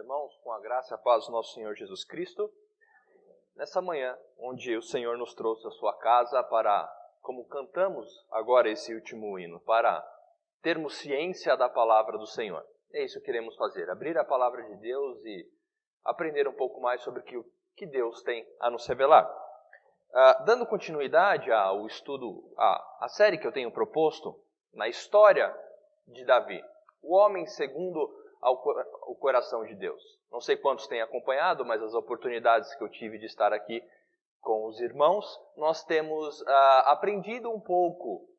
irmãos, com a graça e a paz do nosso Senhor Jesus Cristo, nessa manhã, onde o Senhor nos trouxe a sua casa para, como cantamos agora esse último hino, para termos ciência da palavra do Senhor. É isso que queremos fazer, abrir a palavra de Deus e aprender um pouco mais sobre o que Deus tem a nos revelar. Dando continuidade ao estudo, à série que eu tenho proposto, na história de Davi, o homem segundo o coração de Deus. Não sei quantos têm acompanhado, mas as oportunidades que eu tive de estar aqui com os irmãos, nós temos aprendido um pouco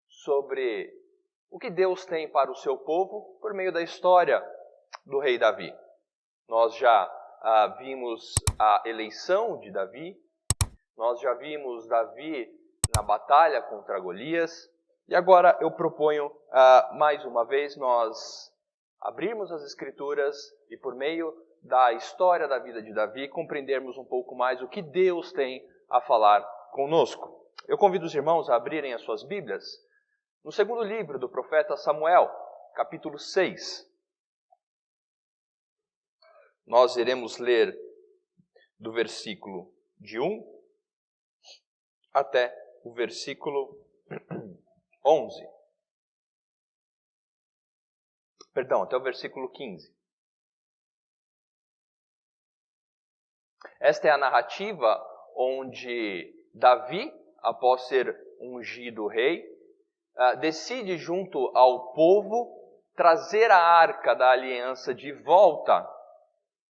sobre o que Deus tem para o seu povo por meio da história do rei Davi. Nós já vimos a eleição de Davi, nós já vimos Davi na batalha contra Golias, e agora eu proponho mais uma vez nós abrirmos as Escrituras e por meio da história da vida de Davi compreendermos um pouco mais o que Deus tem a falar conosco. Eu convido os irmãos a abrirem as suas Bíblias no segundo livro do profeta Samuel, capítulo 6. Nós iremos ler do versículo de 1 até o versículo 11. Perdão, até o versículo 15. Esta é a narrativa onde Davi, após ser ungido rei, decide junto ao povo trazer a arca da aliança de volta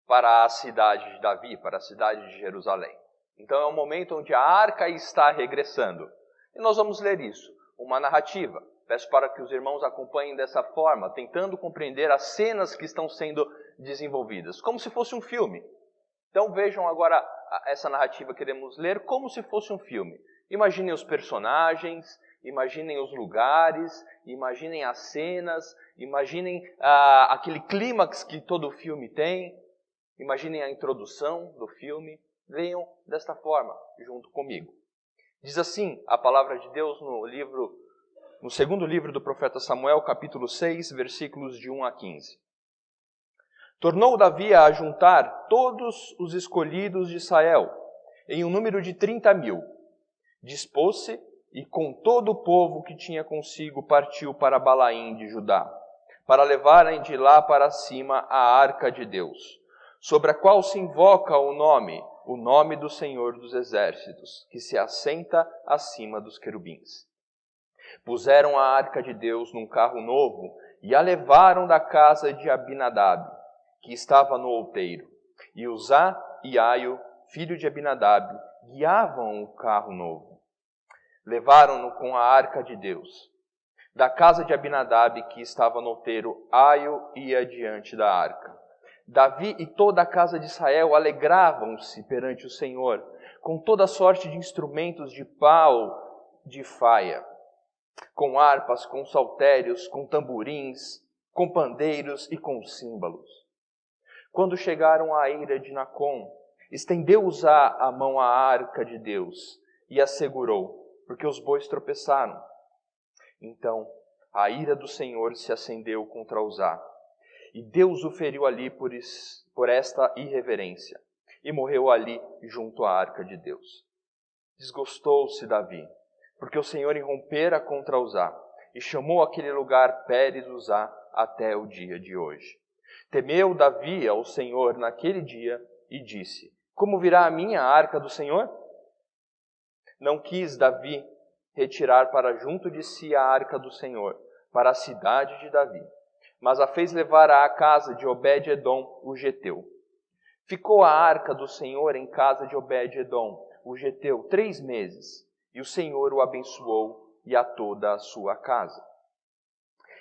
para a cidade de Davi, para a cidade de Jerusalém. Então é um momento onde a arca está regressando. E nós vamos ler isso, uma narrativa. Peço para que os irmãos acompanhem dessa forma, tentando compreender as cenas que estão sendo desenvolvidas, como se fosse um filme. Então vejam agora essa narrativa que queremos ler como se fosse um filme. Imaginem os personagens, imaginem os lugares, imaginem as cenas, imaginem aquele clímax que todo filme tem, imaginem a introdução do filme. Leiam desta forma, junto comigo. Diz assim a palavra de Deus no segundo livro do profeta Samuel, capítulo 6, versículos de 1 a 15. Tornou Davi a ajuntar todos os escolhidos de Israel, em um número de 30.000. Dispôs-se e com todo o povo que tinha consigo partiu para Balaim de Judá, para levarem de lá para cima a arca de Deus, sobre a qual se invoca o nome do Senhor dos Exércitos, que se assenta acima dos querubins. Puseram a arca de Deus num carro novo e a levaram da casa de Abinadab, que estava no outeiro. E Uzá e Aio, filho de Abinadab, guiavam o carro novo. Levaram-no com a arca de Deus. Da casa de Abinadab, que estava no outeiro, Aio ia diante da arca. Davi e toda a casa de Israel alegravam-se perante o Senhor, com toda sorte de instrumentos de pau, de faia, com harpas, com saltérios, com tamborins, com pandeiros e com símbolos. Quando chegaram à eira de Nacon, estendeu Uzá a mão à arca de Deus e a segurou, porque os bois tropeçaram. Então a ira do Senhor se acendeu contra Uzá, e Deus o feriu ali por esta irreverência, e morreu ali junto à arca de Deus. Desgostou-se Davi, porque o Senhor irrompera contra Uzá, e chamou aquele lugar Pérez Uzá até o dia de hoje. Temeu Davi ao Senhor naquele dia e disse: como virá a minha arca do Senhor? Não quis Davi retirar para junto de si a arca do Senhor, para a cidade de Davi, mas a fez levar à casa de Obed-edom, o geteu. Ficou a arca do Senhor em casa de Obed-edom, o geteu, 3 meses, e o Senhor o abençoou e a toda a sua casa.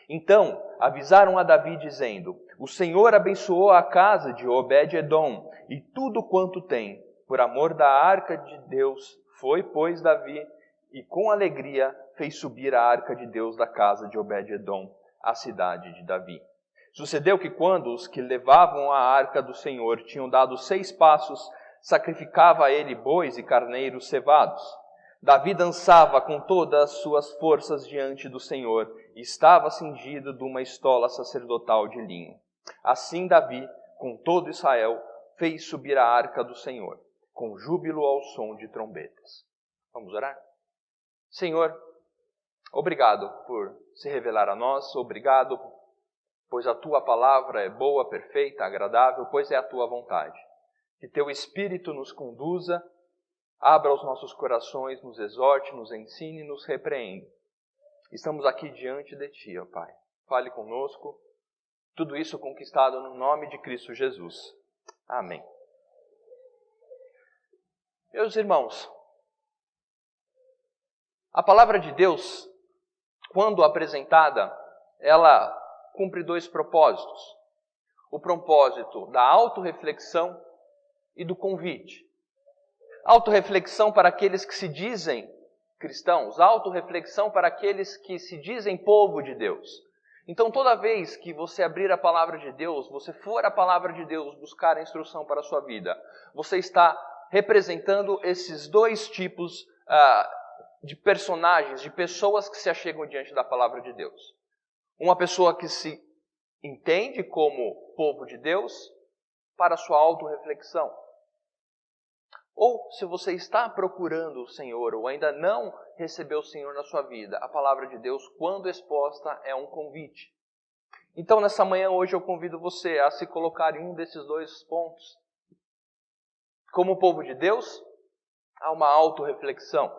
Então avisaram a Davi, dizendo: o Senhor abençoou a casa de Obed-edom e tudo quanto tem, por amor da arca de Deus. Foi, pois, Davi, e com alegria fez subir a arca de Deus da casa de Obed-edom, a cidade de Davi. Sucedeu que quando os que levavam a arca do Senhor tinham dado 6 passos, sacrificava a ele bois e carneiros cevados. Davi dançava com todas as suas forças diante do Senhor e estava cingido de uma estola sacerdotal de linho. Assim Davi com todo Israel, fez subir a arca do Senhor, com júbilo ao som de trombetas. Vamos orar? Senhor, obrigado por se revelar a nós, obrigado, pois a Tua palavra é boa, perfeita, agradável, pois é a Tua vontade. Que Teu Espírito nos conduza, abra os nossos corações, nos exorte, nos ensine e nos repreenda. Estamos aqui diante de Ti, ó Pai. Fale conosco. Tudo isso conquistado no nome de Cristo Jesus. Amém. Meus irmãos, a palavra de Deus, quando apresentada, ela cumpre dois propósitos. O propósito da autorreflexão e do convite. Autorreflexão para aqueles que se dizem cristãos, autorreflexão para aqueles que se dizem povo de Deus. Então, toda vez que você abrir a palavra de Deus, você for a palavra de Deus buscar a instrução para a sua vida, você está representando esses dois tipos de personagens, de pessoas que se achegam diante da palavra de Deus. Uma pessoa que se entende como povo de Deus para a sua autorreflexão. Ou se você está procurando o Senhor ou ainda não recebeu o Senhor na sua vida, a palavra de Deus, quando exposta, é um convite. Então, nessa manhã, hoje, eu convido você a se colocar em um desses dois pontos. Como povo de Deus, há uma autorreflexão.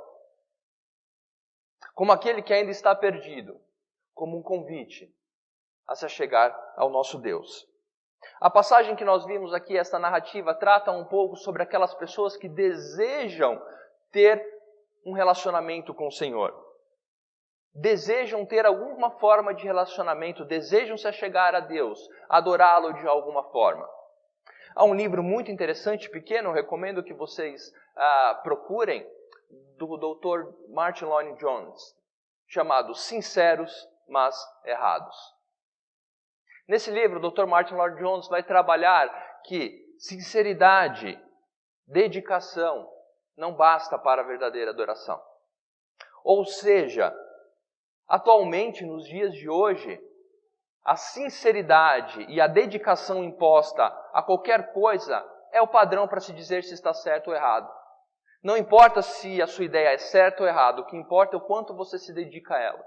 Como aquele que ainda está perdido, como um convite a se achegar ao nosso Deus. A passagem que nós vimos aqui, esta narrativa, trata um pouco sobre aquelas pessoas que desejam ter um relacionamento com o Senhor. Desejam ter alguma forma de relacionamento, desejam se achegar a Deus, adorá-lo de alguma forma. Há um livro muito interessante, pequeno, recomendo que vocês procurem, do Dr. Martin Lloyd-Jones, chamado Sinceros, mas Errados. Nesse livro, o Dr. Martin Lloyd-Jones vai trabalhar que sinceridade, dedicação, não basta para a verdadeira adoração. Ou seja, atualmente, nos dias de hoje, a sinceridade e a dedicação imposta a qualquer coisa é o padrão para se dizer se está certo ou errado. Não importa se a sua ideia é certa ou errada, o que importa é o quanto você se dedica a ela.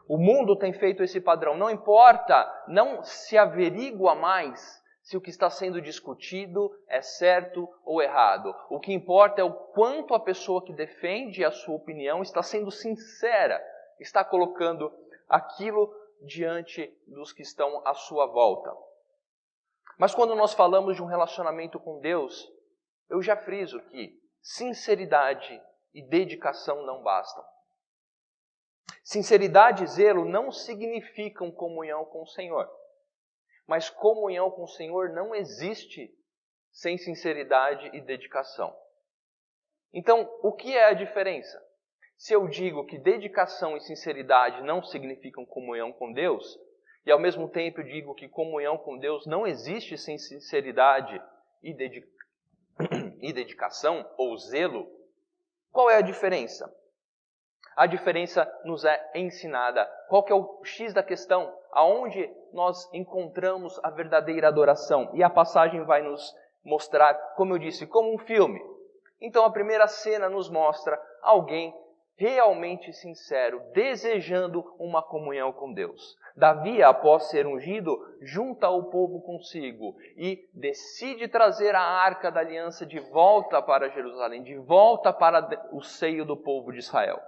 O mundo tem feito esse padrão. Não importa, não se averigua mais se o que está sendo discutido é certo ou errado. O que importa é o quanto a pessoa que defende a sua opinião está sendo sincera, está colocando aquilo diante dos que estão à sua volta. Mas quando nós falamos de um relacionamento com Deus, eu já friso que sinceridade e dedicação não bastam. Sinceridade e zelo não significam comunhão com o Senhor. Mas comunhão com o Senhor não existe sem sinceridade e dedicação. Então, o que é a diferença? Se eu digo que dedicação e sinceridade não significam comunhão com Deus, e ao mesmo tempo eu digo que comunhão com Deus não existe sem sinceridade e dedicação ou zelo, qual é a diferença? A diferença nos é ensinada. Qual que é o X da questão? Aonde nós encontramos a verdadeira adoração? E a passagem vai nos mostrar, como eu disse, como um filme. Então a primeira cena nos mostra alguém realmente sincero, desejando uma comunhão com Deus. Davi, após ser ungido, junta o povo consigo e decide trazer a arca da aliança de volta para Jerusalém, de volta para o seio do povo de Israel.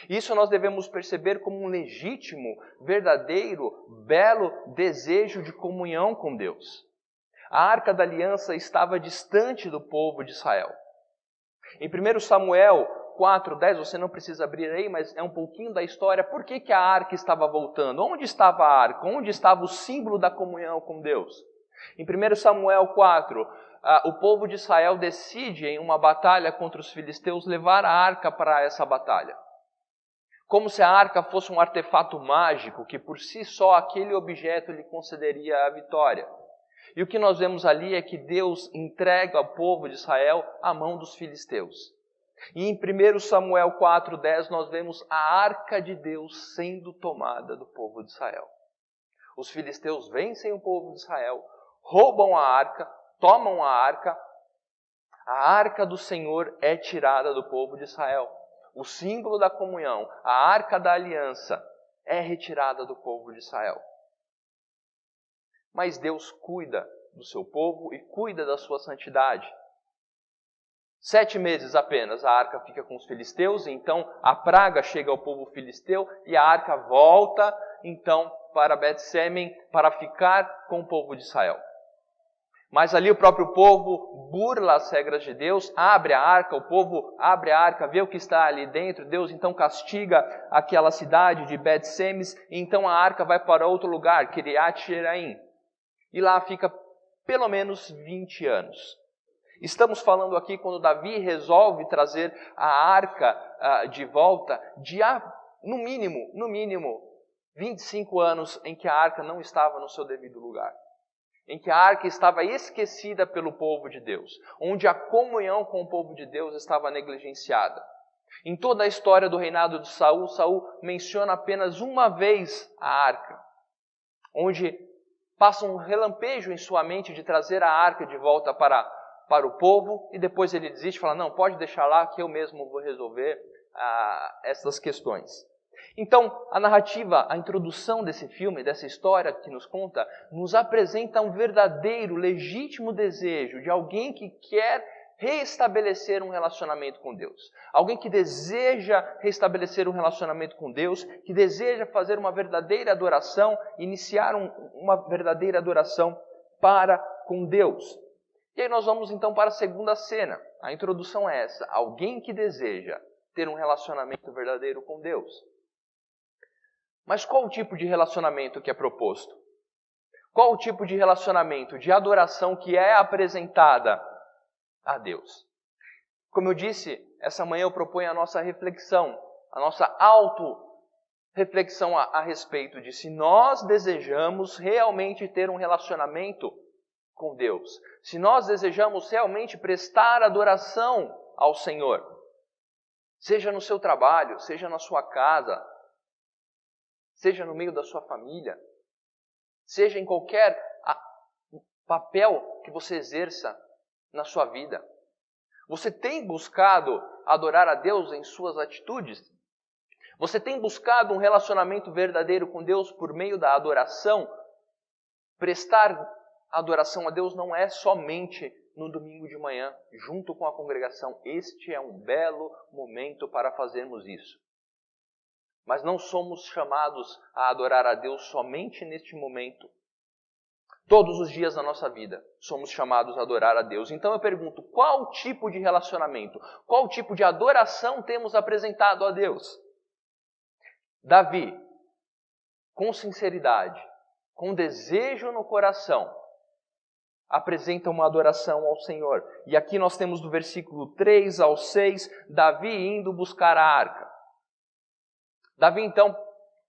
Isso nós devemos perceber como um legítimo, verdadeiro, belo desejo de comunhão com Deus. A arca da aliança estava distante do povo de Israel. Em 1 Samuel 4:10, você não precisa abrir aí, mas é um pouquinho da história. Por que a arca estava voltando? Onde estava a arca? Onde estava o símbolo da comunhão com Deus? Em 1 Samuel 4, o povo de Israel decide, em uma batalha contra os filisteus, levar a arca para essa batalha. Como se a arca fosse um artefato mágico, que por si só aquele objeto lhe concederia a vitória. E o que nós vemos ali é que Deus entrega ao povo de Israel à mão dos filisteus. E em 1 Samuel 4:10 nós vemos a arca de Deus sendo tomada do povo de Israel. Os filisteus vencem o povo de Israel, roubam a arca, tomam a arca do Senhor é tirada do povo de Israel. O símbolo da comunhão, a arca da aliança, é retirada do povo de Israel. Mas Deus cuida do seu povo e cuida da sua santidade. 7 meses apenas a arca fica com os filisteus, então a praga chega ao povo filisteu e a arca volta então para Bet-Semen para ficar com o povo de Israel. Mas ali o próprio povo burla as regras de Deus, abre a arca, o povo abre a arca, vê o que está ali dentro, Deus então castiga aquela cidade de Bet-Semes, e então a arca vai para outro lugar, Kiriat Jearim, e lá fica pelo menos 20 anos. Estamos falando aqui quando Davi resolve trazer a arca de volta, no mínimo, 25 anos em que a arca não estava no seu devido lugar. Em que a arca estava esquecida pelo povo de Deus, onde a comunhão com o povo de Deus estava negligenciada. Em toda a história do reinado de Saul, Saul menciona apenas uma vez a arca, onde passa um relampejo em sua mente de trazer a arca de volta para o povo, e depois ele desiste e fala, não, pode deixar lá que eu mesmo vou resolver essas questões. Então, a narrativa, a introdução desse filme, dessa história que nos conta, nos apresenta um verdadeiro, legítimo desejo de alguém que quer restabelecer um relacionamento com Deus. Alguém que deseja restabelecer um relacionamento com Deus, que deseja fazer uma verdadeira adoração, iniciar uma verdadeira adoração para com Deus. E aí nós vamos então para a segunda cena. A introdução é essa: alguém que deseja ter um relacionamento verdadeiro com Deus. Mas qual o tipo de relacionamento que é proposto? Qual o tipo de relacionamento, de adoração que é apresentada a Deus? Como eu disse, essa manhã eu proponho a nossa reflexão, a nossa auto-reflexão a respeito de se nós desejamos realmente ter um relacionamento com Deus, se nós desejamos realmente prestar adoração ao Senhor, seja no seu trabalho, seja na sua casa, seja no meio da sua família, seja em qualquer papel que você exerça na sua vida. Você tem buscado adorar a Deus em suas atitudes? Você tem buscado um relacionamento verdadeiro com Deus por meio da adoração? Prestar adoração a Deus não é somente no domingo de manhã, junto com a congregação. Este é um belo momento para fazermos isso. Mas não somos chamados a adorar a Deus somente neste momento. Todos os dias da nossa vida somos chamados a adorar a Deus. Então eu pergunto, qual tipo de relacionamento, qual tipo de adoração temos apresentado a Deus? Davi, com sinceridade, com desejo no coração, apresenta uma adoração ao Senhor. E aqui nós temos do versículo 3 ao 6, Davi indo buscar a arca. Davi, então,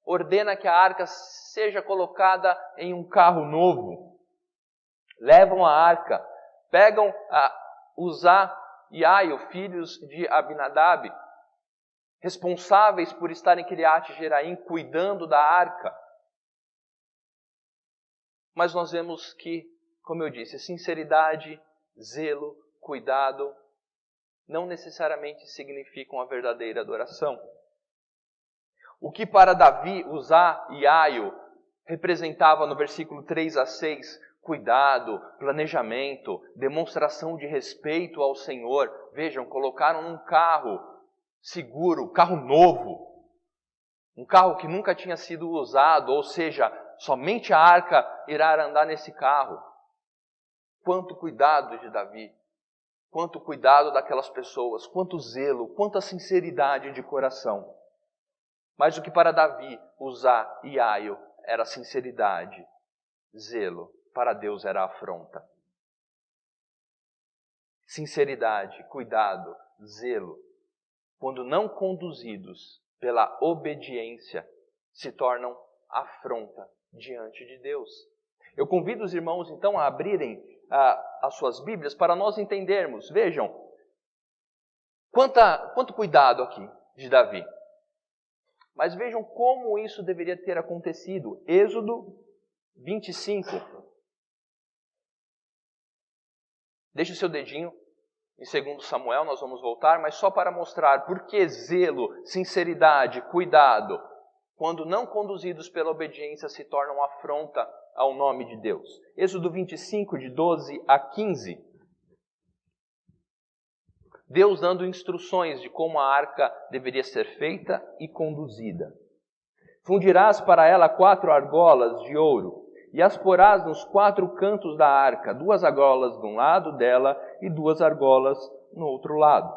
ordena que a arca seja colocada em um carro novo. Levam a arca, pegam Uzá e Aio, filhos de Abinadab, responsáveis por estar em Kiriat Jearim, cuidando da arca. Mas nós vemos que, como eu disse, sinceridade, zelo, cuidado, não necessariamente significam a verdadeira adoração. O que para Davi, Uzá e Aio representava no versículo 3 a 6, cuidado, planejamento, demonstração de respeito ao Senhor. Vejam, colocaram um carro seguro, carro novo, um carro que nunca tinha sido usado, ou seja, somente a arca irá andar nesse carro. Quanto cuidado de Davi, quanto cuidado daquelas pessoas, quanto zelo, quanta sinceridade de coração. Mas o que para Davi, Uzá e Aio era sinceridade, zelo, para Deus era afronta. Sinceridade, cuidado, zelo, quando não conduzidos pela obediência, se tornam afronta diante de Deus. Eu convido os irmãos então a abrirem as suas Bíblias para nós entendermos. Vejam, quanto cuidado aqui de Davi. Mas vejam como isso deveria ter acontecido. Êxodo 25. Deixe o seu dedinho em 2 Samuel, nós vamos voltar, mas só para mostrar por que zelo, sinceridade, cuidado, quando não conduzidos pela obediência, se tornam afronta ao nome de Deus. Êxodo 25, de 12 a 15. Deus dando instruções de como a arca deveria ser feita e conduzida. Fundirás para ela 4 argolas de ouro, e as porás nos 4 cantos da arca, 2 argolas de um lado dela e 2 argolas no outro lado.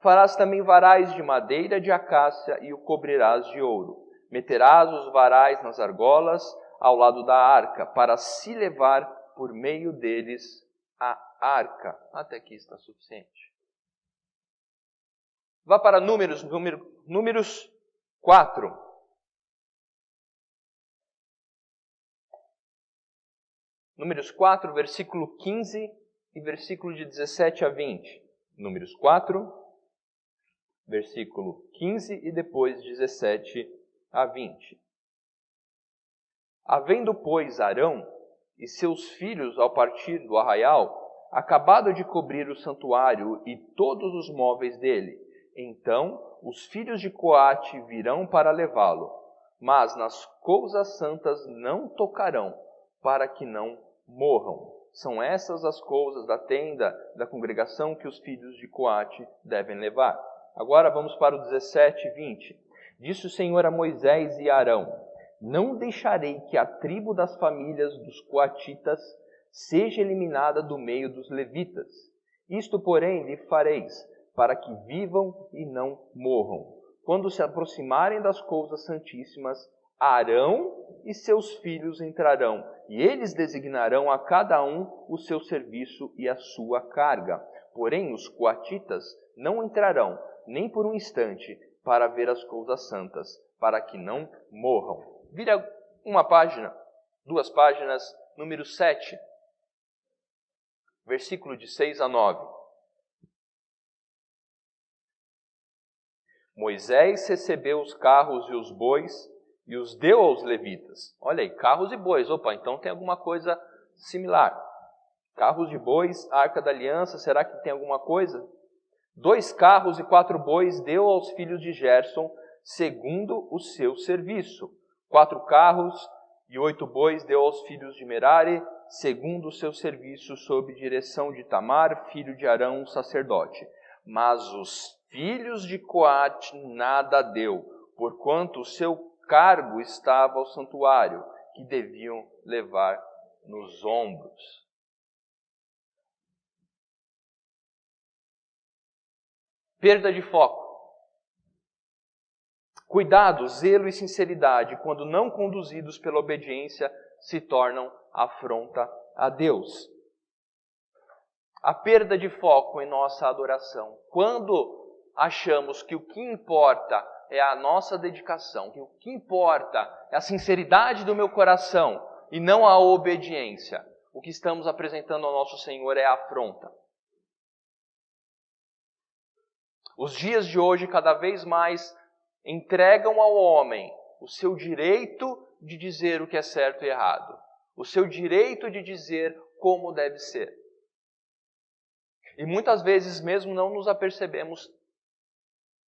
Farás também varais de madeira de acácia e o cobrirás de ouro. Meterás os varais nas argolas ao lado da arca, para se levar por meio deles a arca. Até aqui está suficiente. Vá para Números 4. Números 4, versículo 15 e versículo de 17 a 20. Números 4, versículo 15 e depois 17 a 20. Havendo, pois, Arão e seus filhos ao partir do arraial, acabado de cobrir o santuário e todos os móveis dele, então os filhos de Coate virão para levá-lo, mas nas coisas santas não tocarão, para que não morram. São essas as coisas da tenda da congregação que os filhos de Coate devem levar. Agora vamos para o 17 e 20. Disse o Senhor a Moisés e a Arão: não deixarei que a tribo das famílias dos coatitas seja eliminada do meio dos levitas. Isto, porém, lhe fareis, para que vivam e não morram. Quando se aproximarem das coisas santíssimas, Arão e seus filhos entrarão, e eles designarão a cada um o seu serviço e a sua carga. Porém, os coatitas não entrarão, nem por um instante, para ver as coisas santas, para que não morram. Vira uma página, 2 páginas, número 7, versículo de 6 a 9. Moisés recebeu os carros e os bois e os deu aos levitas. Olha aí, carros e bois. Opa, então tem alguma coisa similar. Carros de bois, arca da aliança, será que tem alguma coisa? 2 carros e 4 bois deu aos filhos de Gerson, segundo o seu serviço. 4 carros e 8 bois deu aos filhos de Merari, segundo o seu serviço, sob direção de Tamar, filho de Arão, sacerdote. Mas os filhos de Coate nada deu, porquanto o seu cargo estava ao santuário, que deviam levar nos ombros. Perda de foco. Cuidado, zelo e sinceridade, quando não conduzidos pela obediência, se tornam afronta a Deus. A perda de foco em nossa adoração. Quando achamos que o que importa é a nossa dedicação, que o que importa é a sinceridade do meu coração e não a obediência, o que estamos apresentando ao nosso Senhor é a afronta. Os dias de hoje cada vez mais entregam ao homem o seu direito de dizer o que é certo e errado, o seu direito de dizer como deve ser. E muitas vezes, mesmo não nos apercebemos,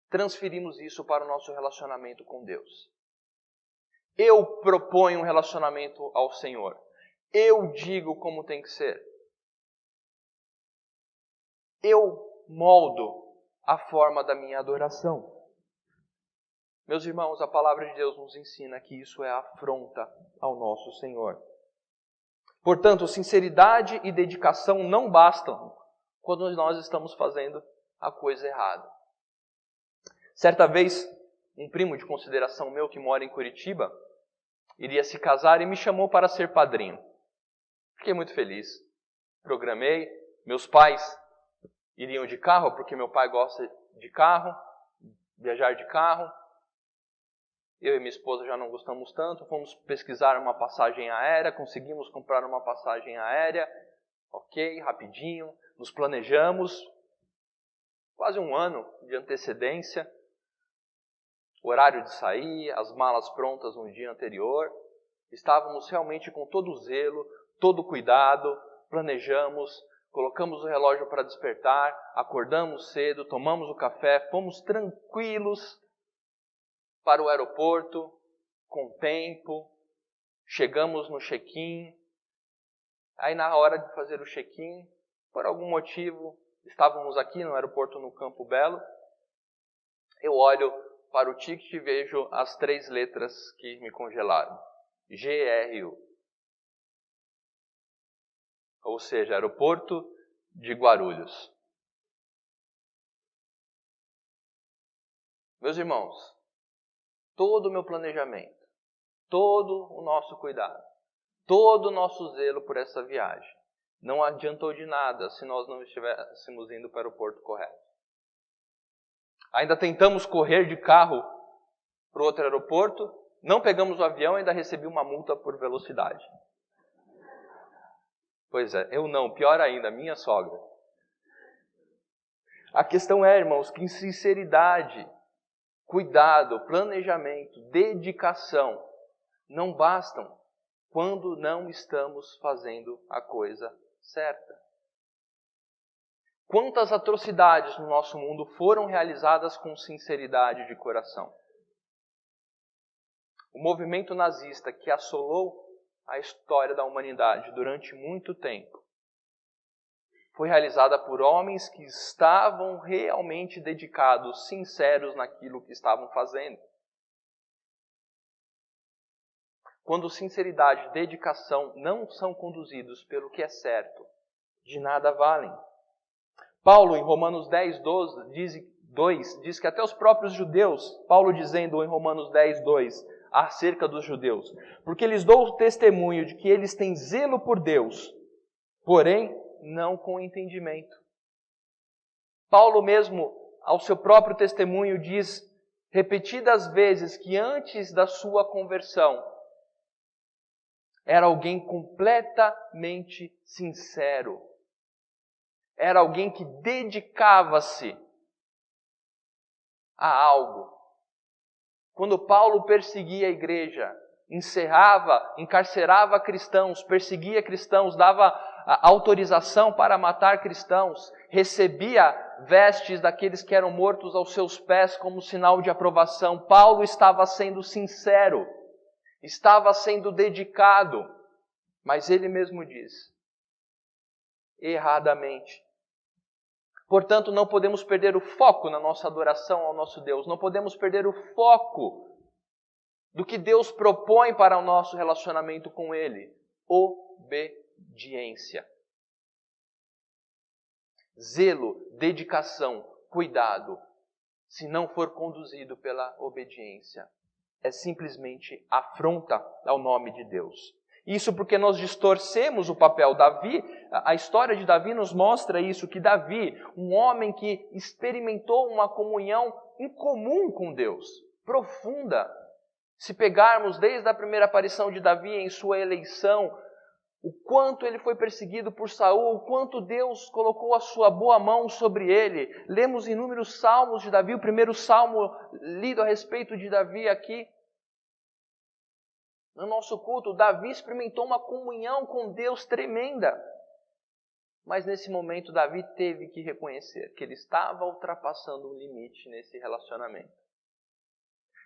transferimos isso para o nosso relacionamento com Deus. Eu proponho um relacionamento ao Senhor. Eu digo como tem que ser. Eu moldo a forma da minha adoração. Meus irmãos, a palavra de Deus nos ensina que isso é afronta ao nosso Senhor. Portanto, sinceridade e dedicação não bastam quando nós estamos fazendo a coisa errada. Certa vez, um primo de consideração meu que mora em Curitiba iria se casar e me chamou para ser padrinho. Fiquei muito feliz. Programei. Meus pais iriam de carro, porque meu pai gosta de carro, viajar de carro. Eu e minha esposa já não gostamos tanto. Fomos pesquisar uma passagem aérea, conseguimos comprar uma passagem aérea. Ok, rapidinho. Nos planejamos. Quase um ano de antecedência. Horário de sair, as malas prontas no dia anterior. Estávamos realmente com todo o zelo, todo o cuidado, planejamos, colocamos o relógio para despertar, acordamos cedo, tomamos o café, fomos tranquilos para o aeroporto, com tempo, chegamos no check-in. Aí na hora de fazer o check-in, por algum motivo, estávamos aqui no aeroporto no Campo Belo, eu olho para o ticket e vejo as 3 letras que me congelaram. GRU. Ou seja, Aeroporto de Guarulhos. Meus irmãos, todo o meu planejamento, todo o nosso cuidado, todo o nosso zelo por essa viagem, não adiantou de nada se nós não estivéssemos indo para o aeroporto correto. Ainda tentamos correr de carro para o outro aeroporto, não pegamos o avião e ainda recebi uma multa por velocidade. Pois é, eu não, pior ainda, minha sogra. A questão é, irmãos, que sinceridade, cuidado, planejamento, dedicação não bastam quando não estamos fazendo a coisa certa. Quantas atrocidades no nosso mundo foram realizadas com sinceridade de coração? O movimento nazista que assolou a história da humanidade durante muito tempo foi realizada por homens que estavam realmente dedicados, sinceros naquilo que estavam fazendo. Quando sinceridade e dedicação não são conduzidos pelo que é certo, de nada valem. Paulo, em Romanos 10:2, diz que até os próprios judeus, Paulo dizendo em Romanos 10:2, acerca dos judeus, porque lhes dou o testemunho de que eles têm zelo por Deus, porém não com entendimento. Paulo mesmo, ao seu próprio testemunho, diz repetidas vezes que antes da sua conversão, era alguém completamente sincero. Era alguém que dedicava-se a algo. Quando Paulo perseguia a igreja, encarcerava cristãos, perseguia cristãos, dava autorização para matar cristãos, recebia vestes daqueles que eram mortos aos seus pés como sinal de aprovação, Paulo estava sendo sincero, estava sendo dedicado, mas ele mesmo diz, erradamente. Portanto, não podemos perder o foco na nossa adoração ao nosso Deus. Não podemos perder o foco do que Deus propõe para o nosso relacionamento com Ele. Obediência. Zelo, dedicação, cuidado, se não for conduzido pela obediência, é simplesmente afronta ao nome de Deus. Isso porque nós distorcemos o papel. Davi, a história de Davi nos mostra isso, que Davi, um homem que experimentou uma comunhão incomum com Deus, profunda. Se pegarmos desde a primeira aparição de Davi em sua eleição, o quanto ele foi perseguido por Saul, o quanto Deus colocou a sua boa mão sobre ele. Lemos inúmeros salmos de Davi, o primeiro salmo lido a respeito de Davi aqui. No nosso culto, Davi experimentou uma comunhão com Deus tremenda. Mas nesse momento, Davi teve que reconhecer que ele estava ultrapassando um limite nesse relacionamento.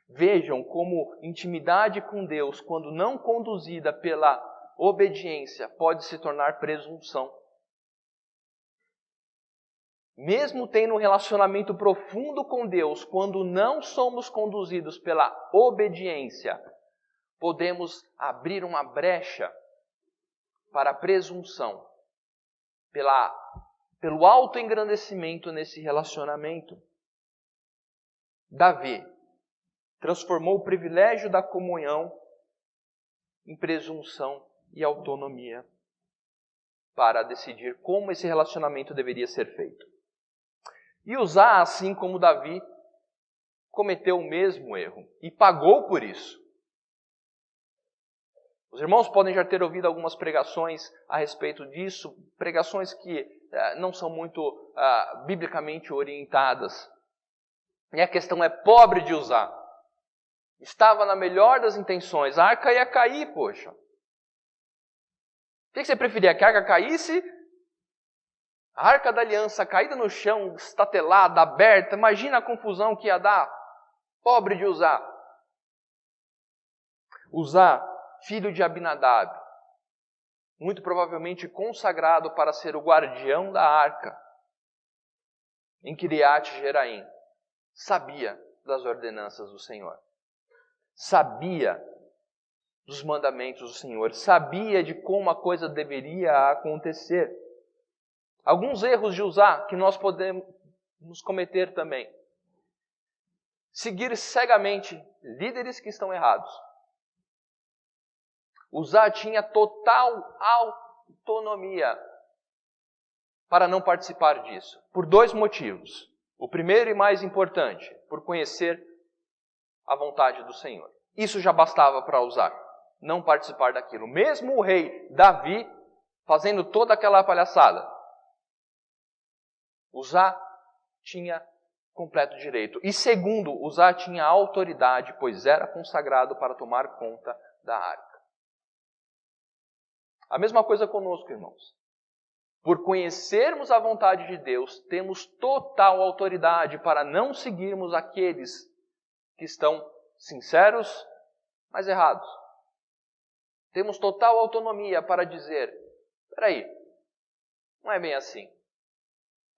Vejam como intimidade com Deus, quando não conduzida pela obediência, pode se tornar presunção. Mesmo tendo um relacionamento profundo com Deus, quando não somos conduzidos pela obediência, podemos abrir uma brecha para a presunção, pelo autoengrandecimento nesse relacionamento. Davi transformou o privilégio da comunhão em presunção e autonomia para decidir como esse relacionamento deveria ser feito. E Uzá, assim como Davi, cometeu o mesmo erro e pagou por isso. Os irmãos podem já ter ouvido algumas pregações a respeito disso, pregações que não são muito biblicamente orientadas. E a questão é pobre de Uzá. estava na melhor das intenções. A arca ia cair, poxa. O que você preferia? Que a arca caísse? A arca da aliança caída no chão, estatelada, aberta. Imagina a confusão que ia dar. Pobre de Uzá. Uzá, filho de Abinadab, muito provavelmente consagrado para ser o guardião da arca, em Kiriat Jeraim, sabia das ordenanças do Senhor. Sabia dos mandamentos do Senhor. Sabia de como a coisa deveria acontecer. Alguns erros de Uzá que nós podemos cometer também. Seguir cegamente líderes que estão errados. Uzá tinha total autonomia para não participar disso. Por 2 motivos. O primeiro e mais importante, por conhecer a vontade do Senhor. Isso já bastava para Uzá não participar daquilo. Mesmo o rei Davi fazendo toda aquela palhaçada. Uzá tinha completo direito. E segundo, Uzá tinha autoridade, pois era consagrado para tomar conta da arca. A mesma coisa conosco, irmãos. Por conhecermos a vontade de Deus, temos total autoridade para não seguirmos aqueles que estão sinceros, mas errados. Temos total autonomia para dizer, espera aí, não é bem assim.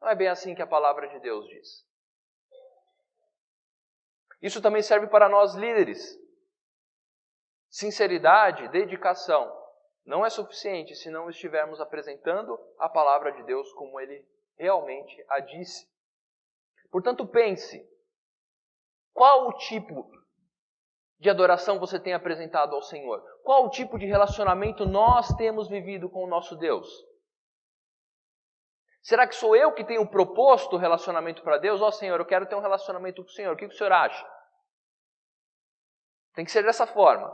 Não é bem assim que a palavra de Deus diz. Isso também serve para nós líderes. Sinceridade, dedicação, não é suficiente se não estivermos apresentando a palavra de Deus como Ele realmente a disse. Portanto, pense, qual o tipo de adoração você tem apresentado ao Senhor? Qual o tipo de relacionamento nós temos vivido com o nosso Deus? Será que sou eu que tenho proposto o relacionamento para Deus? Ó Senhor, eu quero ter um relacionamento com o Senhor. O que o Senhor acha? Tem que ser dessa forma.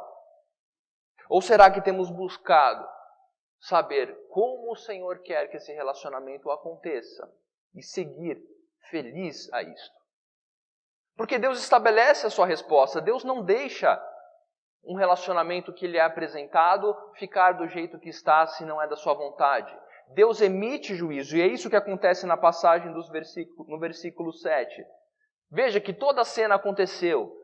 Ou será que temos buscado saber como o Senhor quer que esse relacionamento aconteça e seguir feliz a isto? Porque Deus estabelece a sua resposta. Deus não deixa um relacionamento que lhe é apresentado ficar do jeito que está se não é da sua vontade. Deus emite juízo, e é isso que acontece na passagem no versículo 7. Veja que toda a cena aconteceu.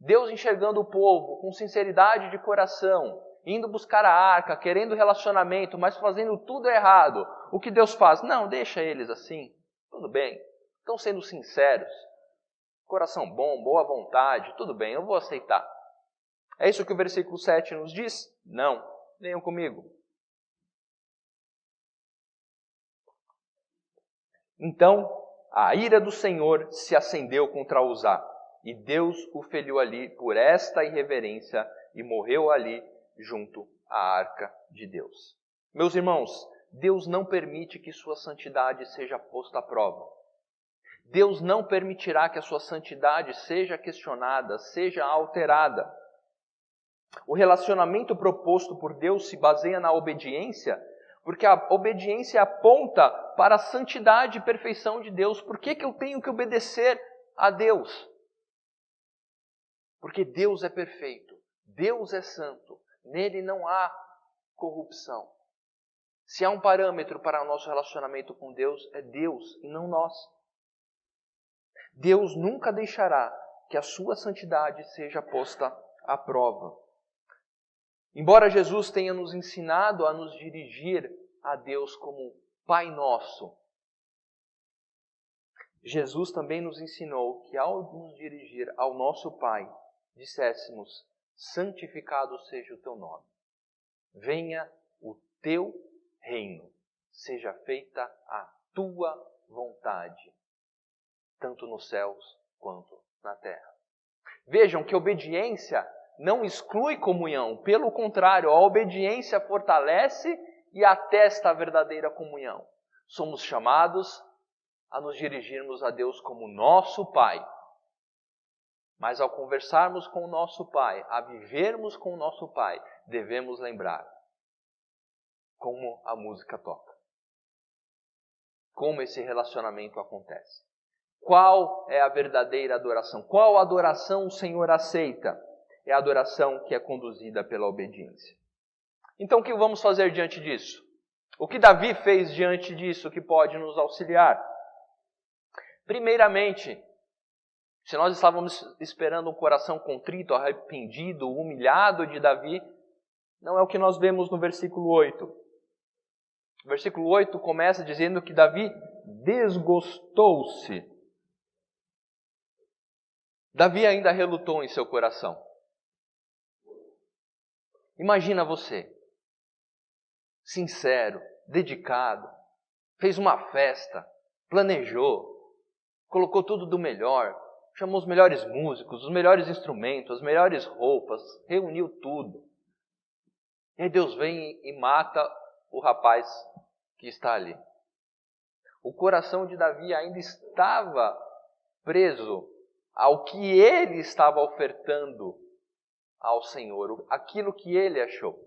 Deus enxergando o povo com sinceridade de coração, indo buscar a arca, querendo relacionamento, mas fazendo tudo errado. O que Deus faz? Não, deixa eles assim, tudo bem. Estão sendo sinceros, coração bom, boa vontade, tudo bem, eu vou aceitar. É isso que o versículo 7 nos diz? Não, leiam comigo. Então, a ira do Senhor se acendeu contra Uzá, e Deus o feriu ali por esta irreverência, e morreu ali junto à arca de Deus. Meus irmãos, Deus não permite que sua santidade seja posta à prova. Deus não permitirá que a sua santidade seja questionada, seja alterada. O relacionamento proposto por Deus se baseia na obediência, porque a obediência aponta para a santidade e perfeição de Deus. Por que eu tenho que obedecer a Deus? Porque Deus é perfeito, Deus é santo, nele não há corrupção. Se há um parâmetro para o nosso relacionamento com Deus, é Deus e não nós. Deus nunca deixará que a sua santidade seja posta à prova. Embora Jesus tenha nos ensinado a nos dirigir a Deus como Pai Nosso, Jesus também nos ensinou que ao nos dirigir ao nosso Pai, disséssemos, santificado seja o teu nome. Venha o teu reino, seja feita a tua vontade, tanto nos céus quanto na terra. Vejam que obediência não exclui comunhão, pelo contrário, a obediência fortalece e atesta a verdadeira comunhão. Somos chamados a nos dirigirmos a Deus como nosso Pai. Mas ao conversarmos com o nosso Pai, a vivermos com o nosso Pai, devemos lembrar como a música toca. Como esse relacionamento acontece. Qual é a verdadeira adoração? Qual adoração o Senhor aceita? É a adoração que é conduzida pela obediência. Então, o que vamos fazer diante disso? O que Davi fez diante disso que pode nos auxiliar? Primeiramente, se nós estávamos esperando um coração contrito, arrependido, humilhado de Davi, não é o que nós vemos no versículo 8. O versículo 8 começa dizendo que Davi desgostou-se. Davi ainda relutou em seu coração. Imagina você, sincero, dedicado, fez uma festa, planejou, colocou tudo do melhor, chamou os melhores músicos, os melhores instrumentos, as melhores roupas, reuniu tudo. E aí Deus vem e mata o rapaz que está ali. O coração de Davi ainda estava preso ao que ele estava ofertando ao Senhor, aquilo que ele achou.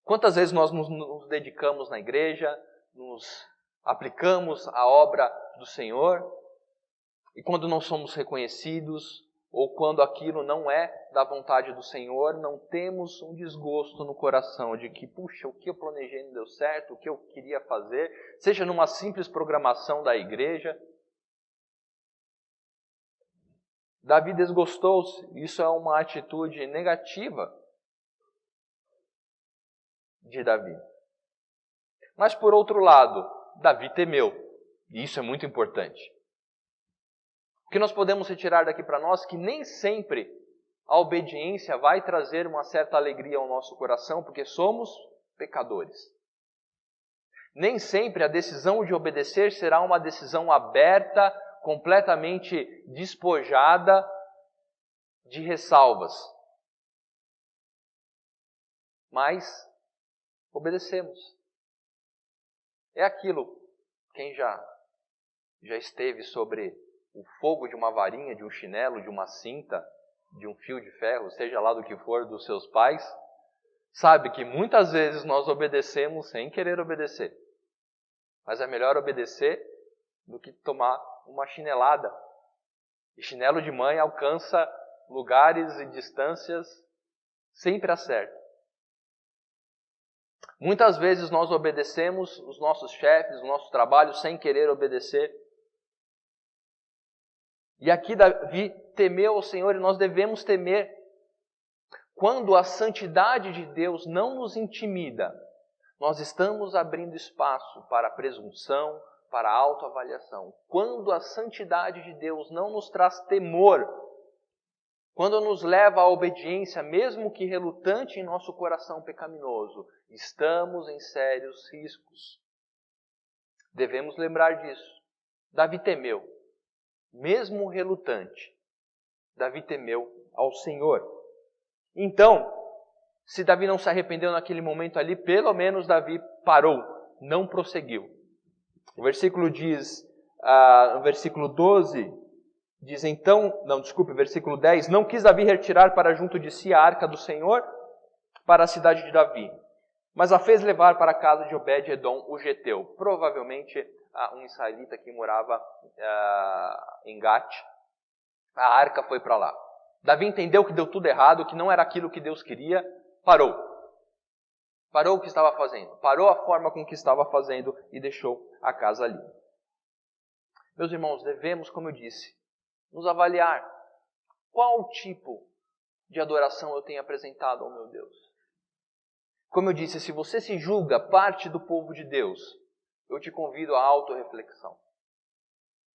Quantas vezes nós nos dedicamos na igreja, nos aplicamos à obra do Senhor, e quando não somos reconhecidos, ou quando aquilo não é da vontade do Senhor, não temos um desgosto no coração de que, puxa, o que eu planejei não deu certo, o que eu queria fazer, seja numa simples programação da igreja. Davi desgostou-se. Isso é uma atitude negativa de Davi. Mas por outro lado, Davi temeu. E isso é muito importante. O que nós podemos retirar daqui para nós é que nem sempre a obediência vai trazer uma certa alegria ao nosso coração, porque somos pecadores. Nem sempre a decisão de obedecer será uma decisão aberta, completamente despojada de ressalvas. Mas obedecemos. É aquilo, quem já esteve sobre o fogo de uma varinha, de um chinelo, de uma cinta, de um fio de ferro, seja lá do que for, dos seus pais, sabe que muitas vezes nós obedecemos sem querer obedecer. Mas é melhor obedecer do que tomar uma chinelada. E chinelo de mãe alcança lugares e distâncias, sempre acerta. Muitas vezes nós obedecemos os nossos chefes, o nosso trabalho, sem querer obedecer. E aqui Davi temeu ao Senhor, e nós devemos temer. Quando a santidade de Deus não nos intimida, nós estamos abrindo espaço para a presunção, para a autoavaliação. Quando a santidade de Deus não nos traz temor, quando nos leva à obediência, mesmo que relutante em nosso coração pecaminoso, estamos em sérios riscos. Devemos lembrar disso. Davi temeu, mesmo relutante. Davi temeu ao Senhor. Então, se Davi não se arrependeu naquele momento ali, pelo menos Davi parou, não prosseguiu. O versículo diz, no versículo 12, diz versículo 10, não quis Davi retirar para junto de si a arca do Senhor para a cidade de Davi, mas a fez levar para a casa de Obed-edom, o geteu, provavelmente um israelita que morava em Gat. A arca foi para lá. Davi entendeu que deu tudo errado, que não era aquilo que Deus queria, parou. Parou o que estava fazendo, parou a forma com que estava fazendo e deixou a casa ali. Meus irmãos, devemos, como eu disse, nos avaliar qual tipo de adoração eu tenho apresentado ao meu Deus. Como eu disse, se você se julga parte do povo de Deus, eu te convido à autorreflexão.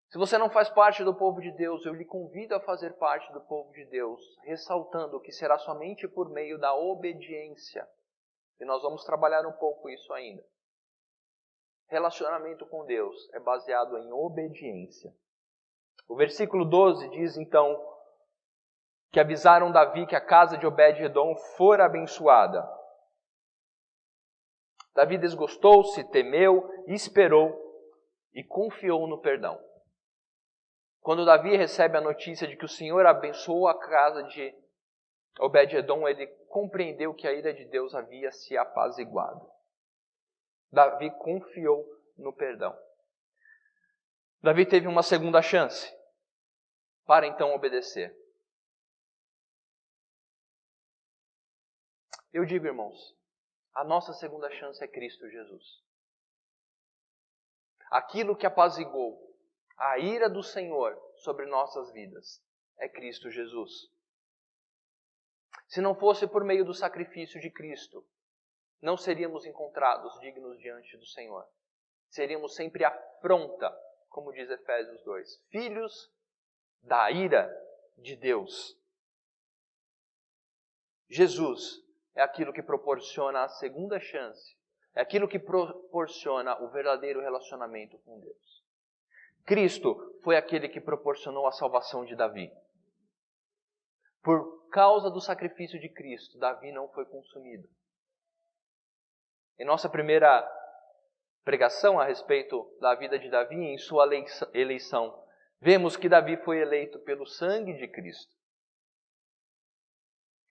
Se você não faz parte do povo de Deus, eu lhe convido a fazer parte do povo de Deus, ressaltando que será somente por meio da obediência. E nós vamos trabalhar um pouco isso ainda. Relacionamento com Deus é baseado em obediência. O versículo 12 diz então que avisaram Davi que a casa de Obed-edom fora abençoada. Davi desgostou-se, temeu, esperou e confiou no perdão. Quando Davi recebe a notícia de que o Senhor abençoou a casa de Obed-edom, ele compreendeu que a ira de Deus havia se apaziguado. Davi confiou no perdão. Davi teve uma segunda chance para então obedecer. Eu digo, irmãos, a nossa segunda chance é Cristo Jesus. Aquilo que apaziguou a ira do Senhor sobre nossas vidas é Cristo Jesus. Se não fosse por meio do sacrifício de Cristo, não seríamos encontrados dignos diante do Senhor. Seríamos sempre afronta, como diz Efésios 2, filhos da ira de Deus. Jesus é aquilo que proporciona a segunda chance, é aquilo que proporciona o verdadeiro relacionamento com Deus. Cristo foi aquele que proporcionou a salvação de Davi. Por causa do sacrifício de Cristo, Davi não foi consumido. Em nossa primeira pregação a respeito da vida de Davi, em sua eleição, vemos que Davi foi eleito pelo sangue de Cristo.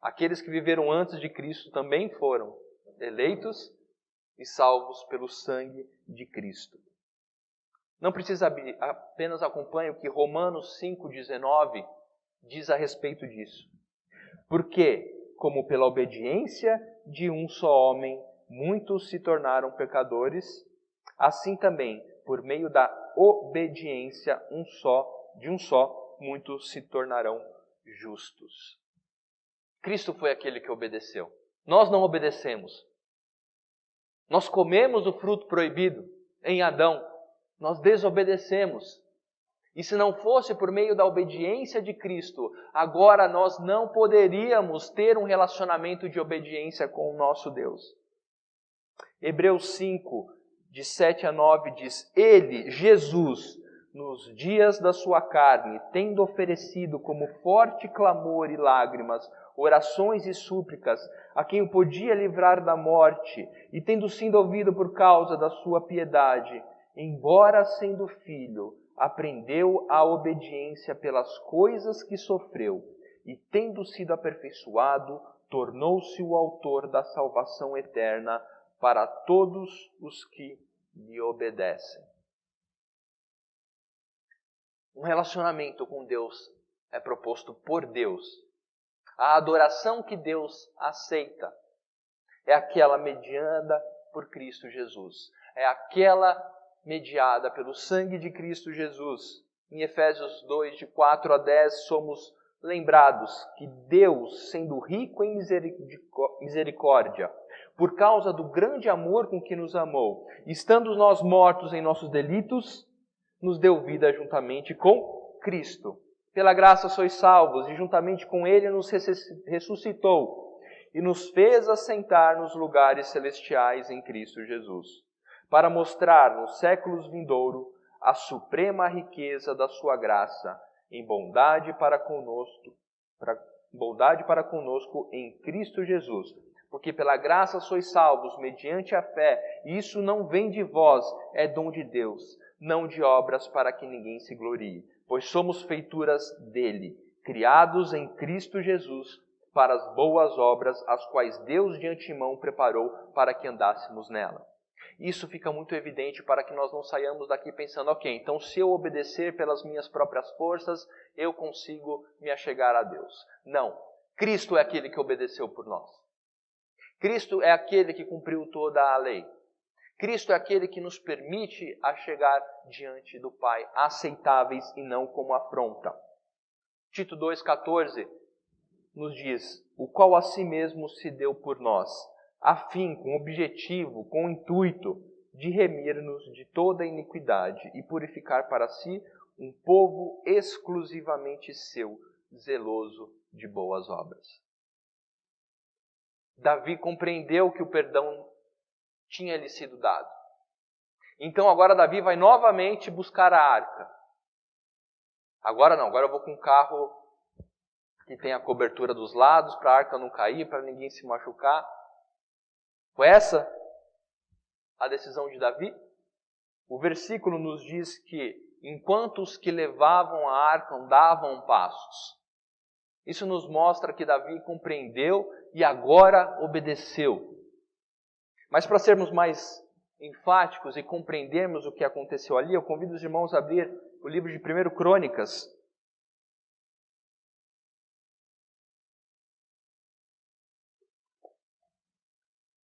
Aqueles que viveram antes de Cristo também foram eleitos e salvos pelo sangue de Cristo. Não precisa abrir, apenas acompanhe o que Romanos 5,19 diz a respeito disso. Porque, como pela obediência de um só homem, muitos se tornaram pecadores, assim também, por meio da obediência de um só, muitos se tornarão justos. Cristo foi aquele que obedeceu. Nós não obedecemos. Nós comemos o fruto proibido em Adão. Nós desobedecemos. E se não fosse por meio da obediência de Cristo, agora nós não poderíamos ter um relacionamento de obediência com o nosso Deus. Hebreus 5, de 7 a 9 diz: Ele, Jesus, nos dias da sua carne, tendo oferecido como forte clamor e lágrimas, orações e súplicas, a quem o podia livrar da morte, e tendo sido ouvido por causa da sua piedade, embora sendo filho, aprendeu a obediência pelas coisas que sofreu, e tendo sido aperfeiçoado, tornou-se o autor da salvação eterna para todos os que lhe obedecem. Um relacionamento com Deus é proposto por Deus. A adoração que Deus aceita é aquela mediada por Cristo Jesus. É aquela mediada pelo sangue de Cristo Jesus. Em Efésios 2, de 4 a 10, somos lembrados que Deus, sendo rico em misericórdia, por causa do grande amor com que nos amou, estando nós mortos em nossos delitos, nos deu vida juntamente com Cristo. Pela graça sois salvos, e juntamente com Ele nos ressuscitou, e nos fez assentar nos lugares celestiais em Cristo Jesus, para mostrar nos séculos vindouros a suprema riqueza da sua graça, em bondade para conosco em Cristo Jesus. Porque pela graça sois salvos, mediante a fé, e isso não vem de vós, é dom de Deus, não de obras para que ninguém se glorie. Pois somos feituras dele, criados em Cristo Jesus, para as boas obras, as quais Deus de antemão preparou para que andássemos nela. Isso fica muito evidente para que nós não saiamos daqui pensando, ok, então se eu obedecer pelas minhas próprias forças, eu consigo me achegar a Deus. Não, Cristo é aquele que obedeceu por nós. Cristo é aquele que cumpriu toda a lei. Cristo é aquele que nos permite a chegar diante do Pai, aceitáveis e não como afronta. Tito 2,14 nos diz, o qual a si mesmo se deu por nós, a fim, com objetivo, com intuito, de remir-nos de toda iniquidade e purificar para si um povo exclusivamente seu, zeloso de boas obras. Davi compreendeu que o perdão tinha lhe sido dado. Então agora Davi vai novamente buscar a arca. Agora não, agora eu vou com um carro que tem a cobertura dos lados, para a arca não cair, para ninguém se machucar. Foi essa a decisão de Davi? O versículo nos diz que enquanto os que levavam a arca davam passos. Isso nos mostra que Davi compreendeu e agora obedeceu. Mas para sermos mais enfáticos e compreendermos o que aconteceu ali, eu convido os irmãos a abrir o livro de 1 Crônicas.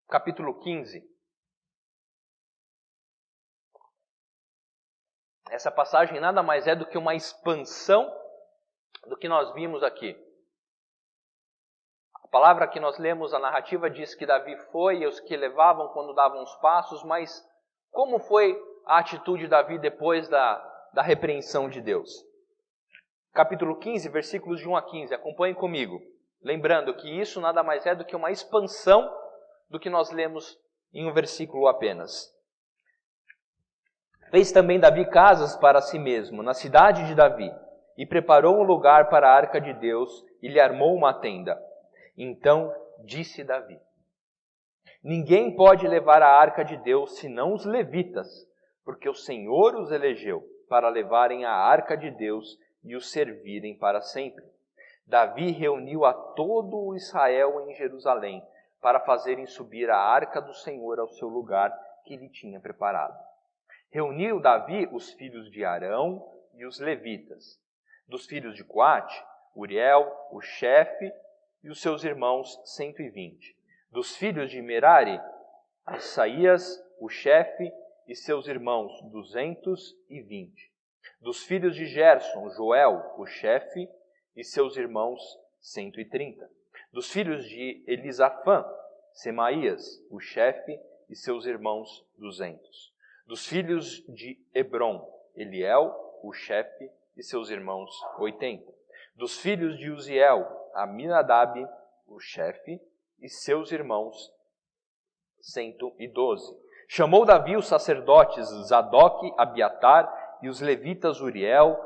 Capítulo 15. Essa passagem nada mais é do que uma expansão do que nós vimos aqui. A palavra que nós lemos, a narrativa diz que Davi foi e os que levavam quando davam os passos, mas como foi a atitude de Davi depois da repreensão de Deus? Capítulo 15, versículos de 1 a 15, acompanhem comigo. Lembrando que isso nada mais é do que uma expansão do que nós lemos em um versículo apenas. Fez também Davi casas para si mesmo, na cidade de Davi, e preparou um lugar para a arca de Deus, e lhe armou uma tenda. Então disse Davi: ninguém pode levar a arca de Deus senão os levitas, porque o Senhor os elegeu para levarem a arca de Deus e os servirem para sempre. Davi reuniu a todo o Israel em Jerusalém para fazerem subir a arca do Senhor ao seu lugar que lhe tinha preparado. Reuniu Davi os filhos de Arão e os levitas. Dos filhos de Coate, Uriel, o chefe, e os seus irmãos 120. Dos filhos de Merari, Isaías, o chefe, e seus irmãos 220. Dos filhos de Gerson, Joel, o chefe, e seus irmãos 130. Dos filhos de Elisafã, Semaías, o chefe, e seus irmãos 200. Dos filhos de Hebron, Eliel, o chefe, e seus irmãos 80. Dos filhos de Uziel, Aminadab, o chefe, e seus irmãos 112. Chamou Davi os sacerdotes Zadok, Abiatar, e os levitas Uriel,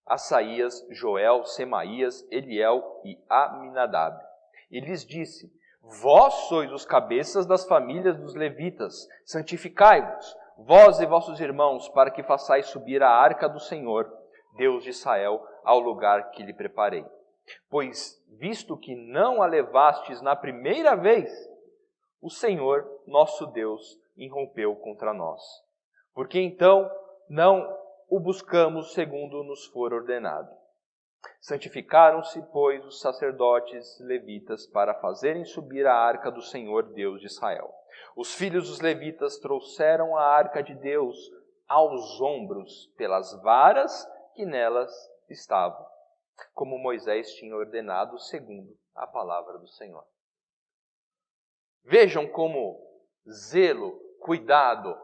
Asaías, Joel, Semaías, Eliel e Aminadab. E lhes disse: vós sois os cabeças das famílias dos levitas, santificai-vos, vós e vossos irmãos, para que façais subir a arca do Senhor, Deus de Israel, ao lugar que lhe preparei. Pois, visto que não a levastes na primeira vez, o Senhor, nosso Deus, irrompeu contra nós. Porque então não o buscamos segundo nos for ordenado. Santificaram-se, pois, os sacerdotes levitas para fazerem subir a arca do Senhor, Deus de Israel. Os filhos dos levitas trouxeram a arca de Deus aos ombros pelas varas que nelas estavam, como Moisés tinha ordenado segundo a palavra do Senhor. Vejam como zelo, cuidado,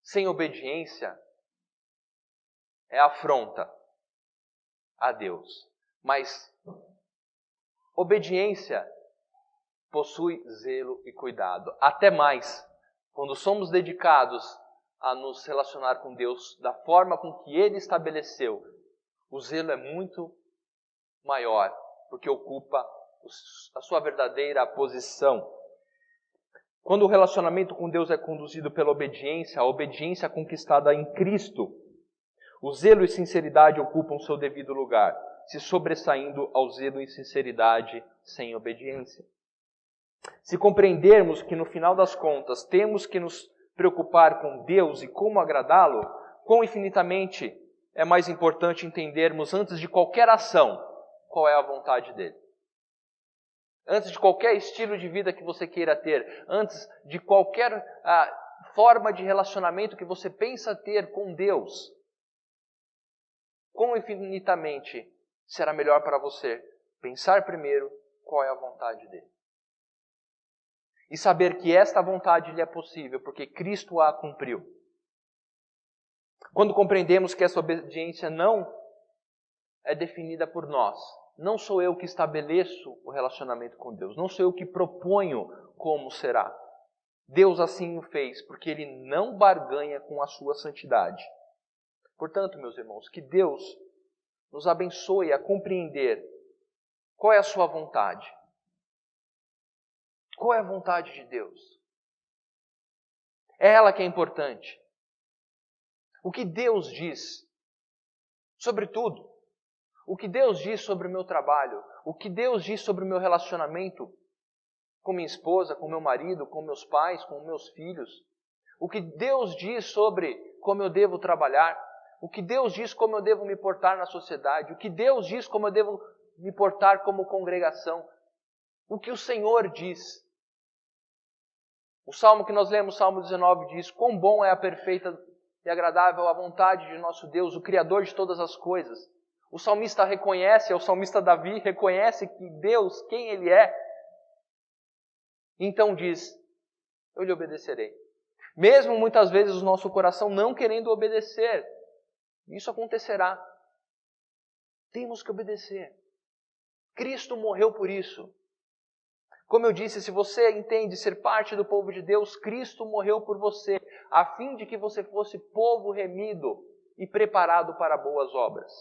sem obediência é afronta a Deus. Mas obediência possui zelo e cuidado. Até mais, quando somos dedicados a nos relacionar com Deus da forma com que Ele estabeleceu, o zelo é muito maior, porque ocupa a sua verdadeira posição. Quando o relacionamento com Deus é conduzido pela obediência, a obediência conquistada em Cristo, o zelo e sinceridade ocupam seu devido lugar, se sobressaindo ao zelo e sinceridade sem obediência. Se compreendermos que no final das contas temos que nos preocupar com Deus e como agradá-lo, quão infinitamente é mais importante entendermos antes de qualquer ação qual é a vontade dele. Antes de qualquer estilo de vida que você queira ter, antes de qualquer forma de relacionamento que você pensa ter com Deus, quão infinitamente será melhor para você pensar primeiro qual é a vontade dele. E saber que esta vontade lhe é possível, porque Cristo a cumpriu. Quando compreendemos que essa obediência não é definida por nós, não sou eu que estabeleço o relacionamento com Deus, não sou eu que proponho como será. Deus assim o fez, porque Ele não barganha com a sua santidade. Portanto, meus irmãos, que Deus nos abençoe a compreender qual é a sua vontade. Qual é a vontade de Deus? É ela que é importante. O que Deus diz sobre tudo. O que Deus diz sobre o meu trabalho. O que Deus diz sobre o meu relacionamento com minha esposa, com meu marido, com meus pais, com meus filhos. O que Deus diz sobre como eu devo trabalhar, o que Deus diz como eu devo me portar na sociedade, o que Deus diz como eu devo me portar como congregação, o que o Senhor diz. O salmo que nós lemos, Salmo 19, diz: quão bom é a perfeita e agradável a vontade de nosso Deus, o Criador de todas as coisas. O salmista reconhece, o salmista Davi reconhece que Deus, quem Ele é. Então diz: eu lhe obedecerei. Mesmo muitas vezes o nosso coração não querendo obedecer, isso acontecerá. Temos que obedecer. Cristo morreu por isso. Como eu disse, se você entende ser parte do povo de Deus, Cristo morreu por você, a fim de que você fosse povo remido e preparado para boas obras.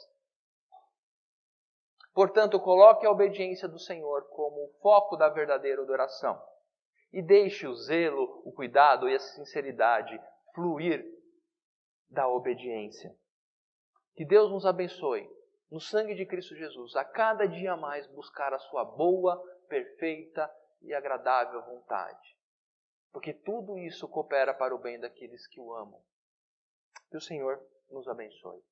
Portanto, coloque a obediência do Senhor como o foco da verdadeira adoração. E deixe o zelo, o cuidado e a sinceridade fluir da obediência. Que Deus nos abençoe, no sangue de Cristo Jesus, a cada dia mais buscar a sua boa, perfeita e agradável vontade. Porque tudo isso coopera para o bem daqueles que o amam. Que o Senhor nos abençoe.